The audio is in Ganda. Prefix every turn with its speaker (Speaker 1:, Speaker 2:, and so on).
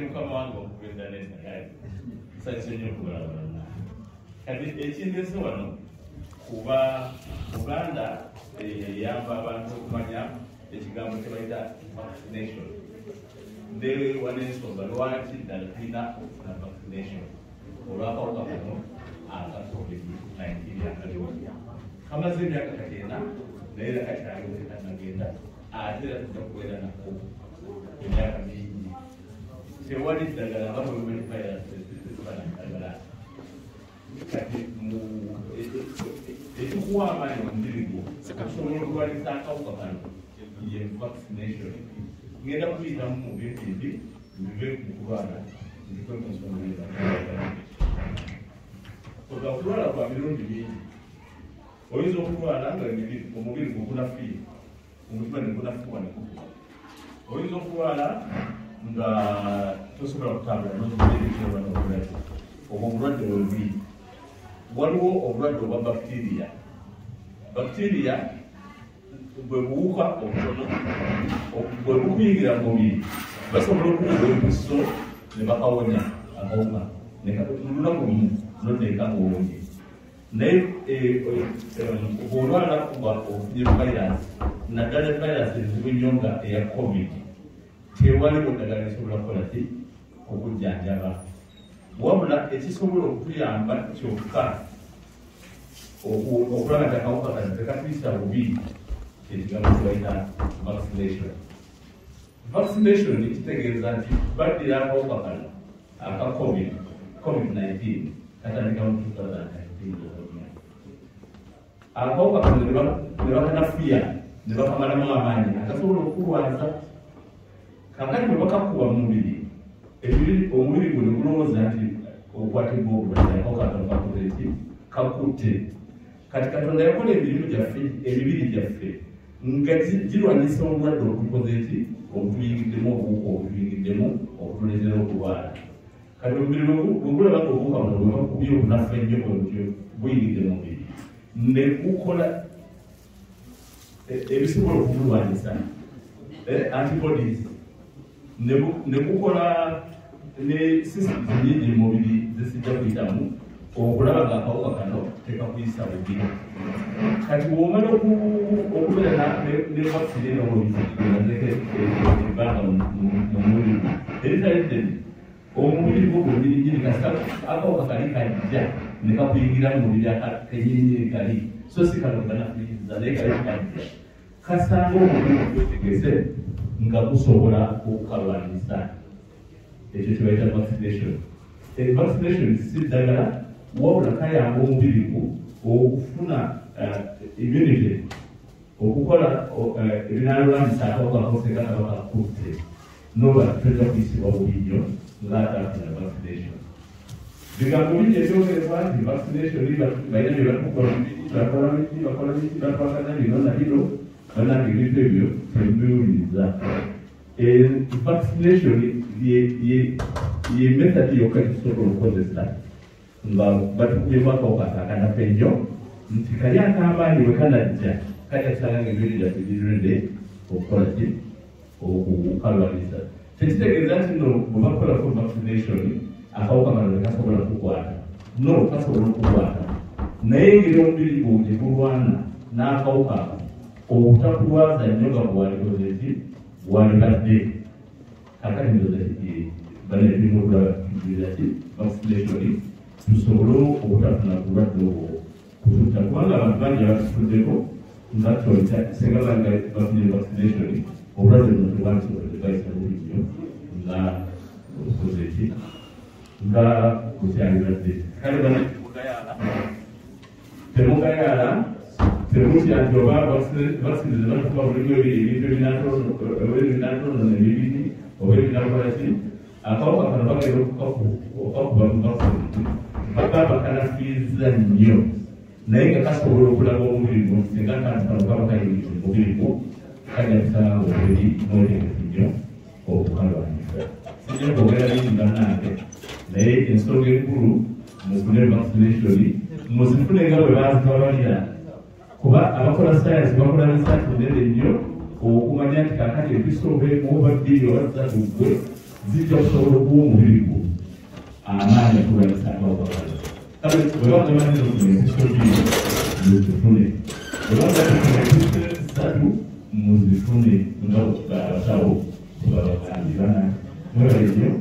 Speaker 1: Kama wangu kwenda nesa gari sasa nyo kubalabala kati ekindese wano kuba Uganda yamba abantu okumanya ekigambo kye bayita vaccination ndewe wanensonga lwaki ddala tulina okufuna vaccination olwakawuka kano aka COVID-19 yakaliwo kamaze emyaka katenda naye era kakyaliwo tekanagenda ate era tujja kubeera nako emyaka mingi tewali ddagala nga bwe virus kati ekikuwa amaanyi omubiri gwo okusobola okulwanyisa akawuka kano ye vaccination ngenda kuyitamu mu bintu ebi bive mu kulwala nzikwe mu nsonga oza okulwala kwa mirundi mingi oyinza okulwala nga omubiri gugunafiire omutima negunafuwa nekukuba oyinza okulwala nga tosobola kutambula n'ozubirekera n'obulwadde obwo obulwadde bwebuli waliwo obulwadde obwa bacteria bwe buwuka obutono bwe bukuyingira mu mubiri basobola okuwuga empiso ne bakawonya akawuka lunaku lumu noteeka ngaowonye naye bwolwala kuba ofunye virus naddala virus ezibu nnyo nga eya covid tewaliwo ddagala lisobola kukola ki okujjanjaba wabula ekisobola okutuyamba kyokka okulaba nti akawuka kano tekatuyisa bubi kyekigambo kibayita vaccination kitegeeza nti baddira akawuka kano aka covid-19 katandika mu 2019 akawuka kano ne bakanafuya ne bakamalamu amaanyi akasobola okulwaza kakati bwe bakakuba mu mubiri omubiri guno gulowooza nti okwatibwa obulwadde akawuka kano kakoze ki kakutte kati katonda yakola emibiri gyaffe nga girwanyisa obulwadde obutukoze ki obutuyingiddemu obuwuka obutuyingiddemu obutulezera okulwala kati omubiri bwegulaba nga obuwuka buno bwebakubye obunafu ennyo bwebutyo buyingidde mu mubiri ne gukola ebisobola okubulwanyisa antibodies ne gukola ne systems nyingi mu mubiri zisijja kuyitamu okulaba nga akawuka kano tekakuyisa bubi kati bw'omala okubeera ne vaccine ebbanga mu mubiri eritali ddene omubiri gwo gwonyininyini kasita akawuka kali kajja ne kakuyingira mu mubiri kenyininyini kali so si kano kanakuyinza naye kali kajja kasanga omubiri gwetegese nga gusobola okukalwanyisa ekyo kyebayita vaccination vaccination si ddagala wabula kayamba omubiri gwo okufuna immunity okukola ebinalwanyisa akawuka koseka kaba kakutte noba tojja kuyisibwa bubi nnyo ngaataafuna vaccination bigambo bingi ebyogerebwa nti vaccination balina bye batukola mubiri bakola miki batwakanya bino na bino banange ebintu ebyo tebiwuliriza vaccination ye method yokka tusobola okukozesa nga batukubyemu akawuka akanafu ennyo nti kali akamaanyi bwe kanajja kajja kusanga nga emibiri gyaffe giredde okukola ki okukalwanyisa tekitegeeza nti no bwe bakolako vaccination akawuka kano tekasobola kukwata no kasobola okukwata naye engeri omubiri gwo gye gulwana n'akawuka obutakulwaza nnyo nga bwewalikoze ki bwalibadde kakati ndoza banebirimu okulaba kigirira ki vaccination tusobole obutafuna bulwadde obwo kututta kubanga abantu bangi abatufuddeko nga senga banga bafunye vaccination obulwadde buno tebwakisobola tebayisa bulijjo nga okoze ki nga bukyalibadde kale bana temugayaala temutya nti oba vaccine zebatukuba bulimu ebintu ebinatono nebibiri oba ebinakola ki akawuka kano bagenda okukakuba mu vaccine bagamba kanafiiza nnyo naye nga kasobola okulaga omubiri gwo singa kantu kano kaba kayingiza omubiri gwo kajja kusanga omubiri n'otegeka nnyo okukalwanyisa sijja kwogera bingi bannange naye ensonga enkulu mufune vaccination muzifune nga bwe bazitabalira kuba abakola science bakola research nene nnyo okumanya nti kakati episoobe muba bbiri oba ssatu ggwe zijja kusobola okuwa omubiri gwo amaanyi okulwanyisa akawuka. kale bwe bagamba nti ekikyokiiri muzifune, bwe bagamba nti esatu muzifune nga abasawo bwe babagambye bana mwebale nnyo.